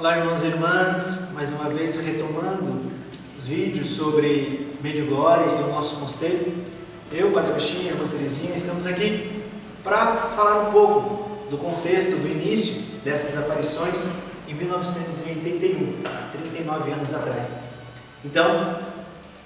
Olá, irmãos e irmãs, mais uma vez retomando os vídeos sobre Medjugorje e o nosso mosteiro. Eu, Padre Agostinho e a irmã Terezinha estamos aqui para falar um pouco do contexto, do início dessas aparições em 1981, há 39 anos atrás. Então,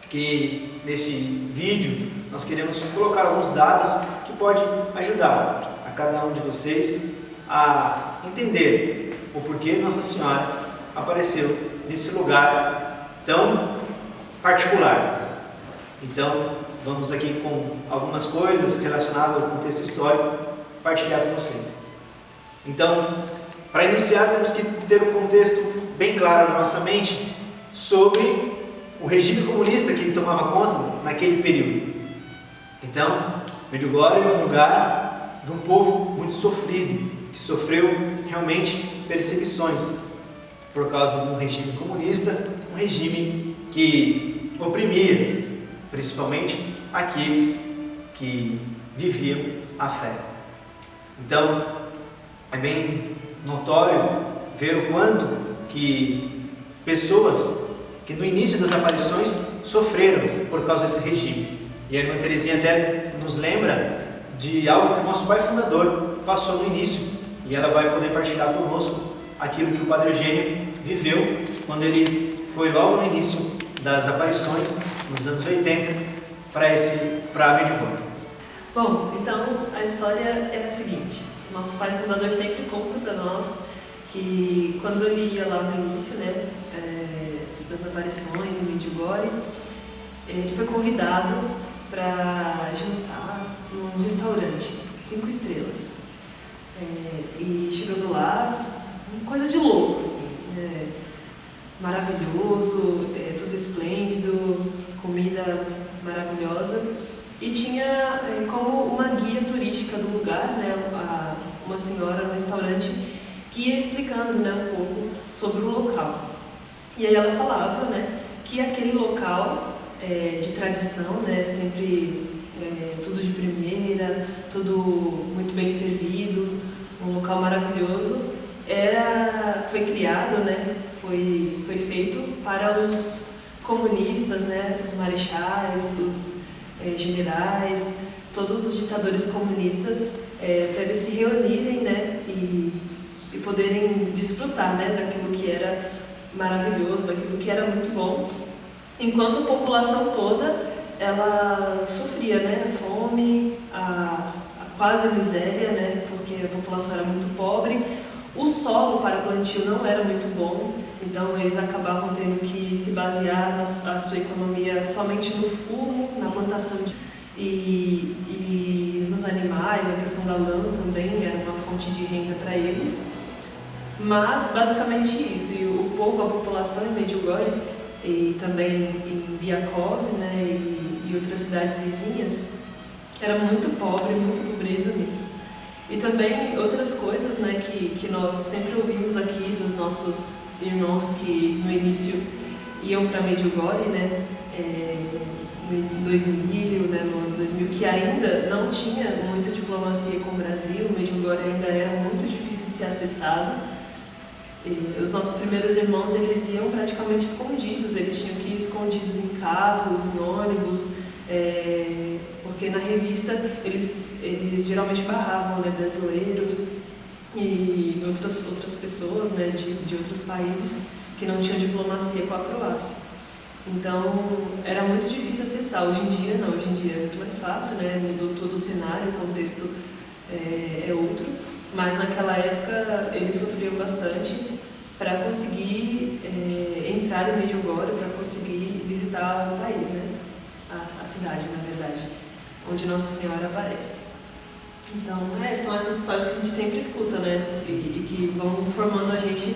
que nesse vídeo nós queremos colocar alguns dados que podem ajudar a cada um de vocês a entender o porquê Nossa Senhora apareceu nesse lugar tão particular. Então, vamos aqui com algumas coisas relacionadas ao contexto histórico, partilhar com vocês. Então, para iniciar, temos que ter um contexto bem claro na nossa mente sobre o regime comunista que tomava conta naquele período. Então, Medjugorje é um lugar de um povo muito sofrido, que sofreu realmente perseguições por causa de um regime comunista, um regime que oprimia principalmente aqueles que viviam a fé. Então, é bem notório ver o quanto que pessoas que no início das aparições sofreram por causa desse regime. E a irmã Terezinha até nos lembra de algo que o nosso pai fundador passou no início, e ela vai poder partilhar conosco aquilo que o Padre Eugênio viveu quando ele foi logo no início das aparições, nos anos 80, para Medjugorje. Bom, então a história é a seguinte: nosso pai fundador sempre conta para nós que quando ele ia lá no início, das aparições em Medjugorje, ele foi convidado para jantar num restaurante 5 estrelas. E chegando lá, coisa de louco, assim, maravilhoso, tudo esplêndido, comida maravilhosa, e tinha como uma guia turística do lugar, uma senhora no restaurante que ia explicando um pouco sobre o local. E aí ela falava que aquele local de tradição, sempre tudo de primeira, tudo muito bem servido, um local maravilhoso, foi criado, foi feito para os comunistas, os marechais, os generais, todos os ditadores comunistas, para eles se reunirem e poderem desfrutar daquilo que era maravilhoso, daquilo que era muito bom, enquanto a população toda ela sofria a fome, a quase a miséria, porque a população era muito pobre, o solo para plantio não era muito bom, então eles acabavam tendo que se basear a sua economia somente no fumo, na plantação e nos animais. A questão da lã também era uma fonte de renda para eles, mas basicamente isso. E o povo, a população em Medjugorje e também em Biakov, e outras cidades vizinhas, era muito pobre, muita pobreza mesmo. E também outras coisas que nós sempre ouvimos aqui dos nossos irmãos que no início iam para Medjugorje, em 2000, no ano 2000, que ainda não tinha muita diplomacia com o Brasil. Medjugorje ainda era muito difícil de ser acessado. E os nossos primeiros irmãos, eles iam praticamente escondidos, eles tinham que ir escondidos em carros, em ônibus, porque na revista eles geralmente barravam brasileiros e outras pessoas de outros países que não tinham diplomacia com a Croácia. Então era muito difícil acessar. Hoje em dia não, hoje em dia é muito mais fácil, mudou todo o cenário, o contexto é outro, mas naquela época eles sofriam bastante para conseguir entrar em Medjugorje, para conseguir visitar o país, a cidade, na verdade, onde Nossa Senhora aparece. Então, são essas histórias que a gente sempre escuta, e que vão formando a gente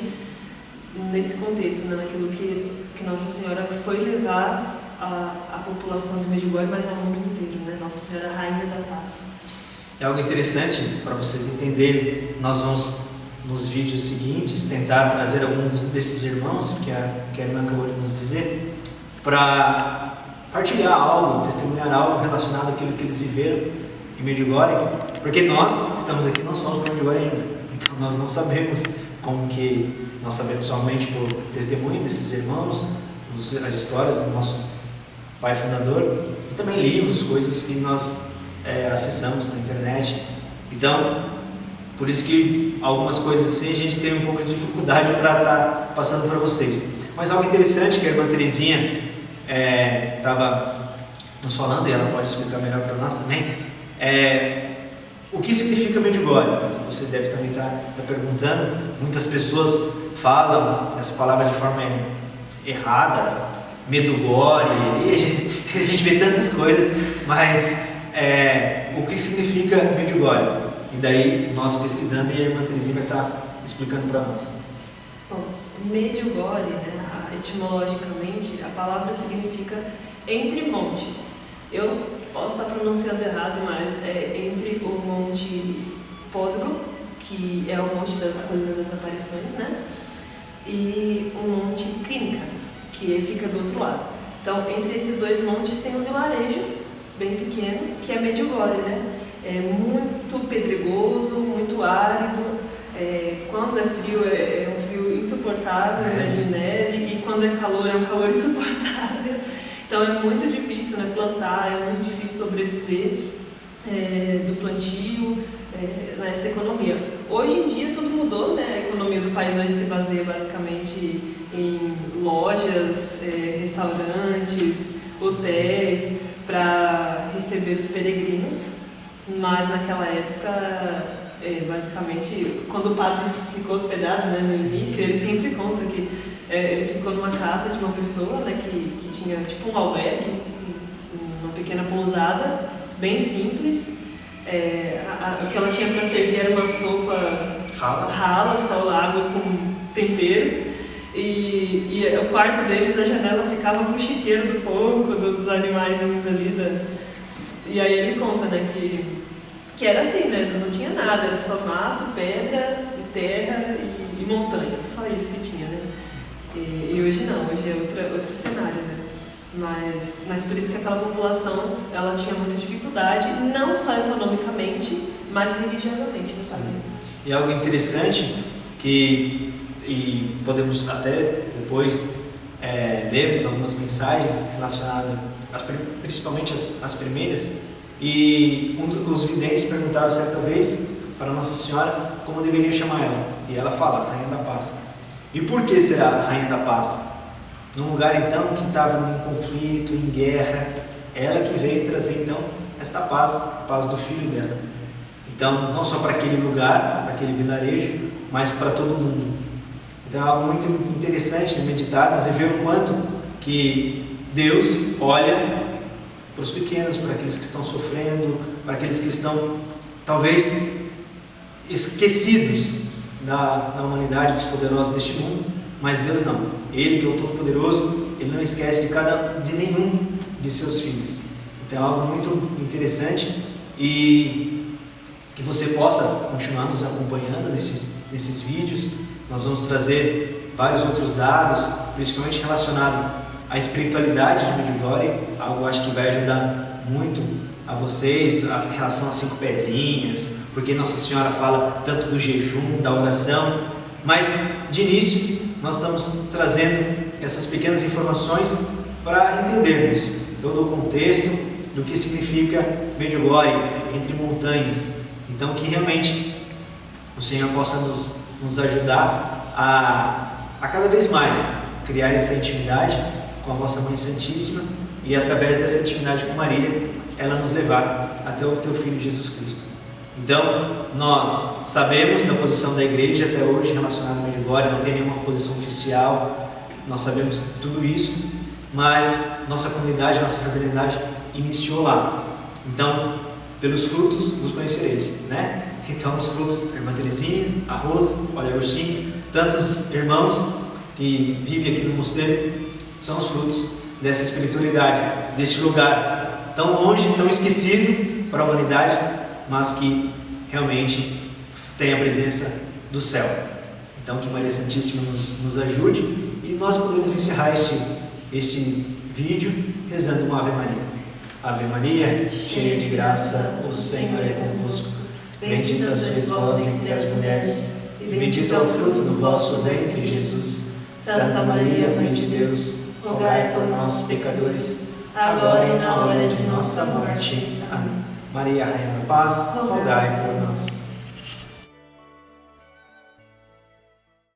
nesse contexto, naquilo que Nossa Senhora foi levar a população de Medjugorje, mas ao mundo inteiro, Nossa Senhora Rainha da Paz. É algo interessante para vocês entenderem. Nós vamos, nos vídeos seguintes, tentar trazer alguns desses irmãos que a irmã acabou de nos dizer, para partilhar algo, testemunhar algo relacionado àquilo que eles viveram em Medjugorje, porque nós estamos aqui, não somos de Medjugorje ainda, então nós não sabemos como que nós sabemos somente por testemunho desses irmãos, as histórias do nosso pai fundador, e também livros, coisas que nós acessamos na internet. Então, por isso que algumas coisas assim a gente tem um pouco de dificuldade para estar passando para vocês. Mas algo interessante que a irmã Terezinha estava nos falando, e ela pode explicar melhor para nós também, o que significa Medjugorje. Você deve também estar perguntando. Muitas pessoas falam essa palavra de forma errada, Medjugorje, e a gente vê tantas coisas, mas o que significa Medjugorje? E daí nós pesquisando, e a irmã Terezinha vai estar explicando para nós. Bom, Medjugorje, etimologicamente, a palavra significa entre montes. Eu posso estar pronunciando errado, mas é entre o Monte Podgo, que é o monte da Colina das Aparições, né? E o Monte Clínica, que fica do outro lado. Então, entre esses dois montes tem um vilarejo bem pequeno, que é Medjugorje, né? É muito pedregoso, muito árido. Quando é frio, é um frio insuportável, de neve, e quando é um calor insuportável. Então é muito difícil, né, plantar, é muito difícil sobreviver do plantio, nessa economia. Hoje em dia tudo mudou, né? A economia do país hoje se baseia basicamente em lojas, restaurantes, hotéis, para receber os peregrinos, mas naquela época, basicamente, quando o padre ficou hospedado, né, no início, ele sempre conta que ele ficou numa casa de uma pessoa, né, que tinha tipo um albergue, uma pequena pousada, bem simples. O que ela tinha para servir era uma sopa rala, só água com tempero. E o quarto deles, a janela ficava com o chiqueiro do porco, dos animaizinhos ali. E aí ele conta, né, que era assim, né, não tinha nada, era só mato, pedra, terra e montanha, só isso que tinha, né. E hoje não, hoje é outro cenário, né. Mas por isso que aquela população, ela tinha muita dificuldade, não só economicamente, mas religiosamente, no caso. E algo interessante e podemos até depois lermos algumas mensagens relacionadas, principalmente as primeiras, e os videntes perguntaram certa vez para Nossa Senhora como deveria chamar ela, e ela fala, Rainha da Paz. E por que será Rainha da Paz? Num lugar então que estava em conflito, em guerra, ela que veio trazer então esta paz, a paz do filho dela. Então, não só para aquele lugar, para aquele vilarejo, mas para todo mundo. Então é algo muito interessante de meditarmos e ver o quanto que Deus olha para os pequenos, para aqueles que estão sofrendo, para aqueles que estão talvez esquecidos da humanidade, dos poderosos deste mundo, mas Deus não. Ele que é o Todo-Poderoso, Ele não esquece de nenhum de seus filhos. Então é algo muito interessante e que você possa continuar nos acompanhando nesses vídeos. Nós vamos trazer vários outros dados, principalmente relacionado à espiritualidade de Medjugorje, algo acho que vai ajudar muito a vocês, a relação às 5 pedrinhas, porque Nossa Senhora fala tanto do jejum, da oração, mas de início nós estamos trazendo essas pequenas informações para entendermos todo o contexto do que significa Medjugorje, entre montanhas. Então que realmente o Senhor possa nos ajudar a cada vez mais criar essa intimidade com a vossa Mãe Santíssima e através dessa intimidade com Maria, ela nos levar até o teu Filho Jesus Cristo. Então, nós sabemos da posição da igreja até hoje relacionada a Medjugorje, não tem nenhuma posição oficial, nós sabemos tudo isso, mas nossa comunidade, nossa fraternidade iniciou lá. Então, pelos frutos os conhecereis, né? Então, os frutos, a irmã Terezinha, a Rosa, o Padre Agostinho, tantos irmãos que vivem aqui no mosteiro, são os frutos dessa espiritualidade, deste lugar tão longe, tão esquecido para a humanidade, mas que realmente tem a presença do céu. Então que Maria Santíssima nos ajude e nós podemos encerrar este vídeo rezando uma Ave Maria. Ave Maria, cheia de graça, o Senhor é convosco. Bendita sois vós entre as mulheres, e bendito é o fruto do vosso ventre, Jesus. Santa Maria, Mãe de Deus, rogai por nós, pecadores, agora e na hora de nossa morte. Amém. Maria, Rainha da Paz, rogai por nós.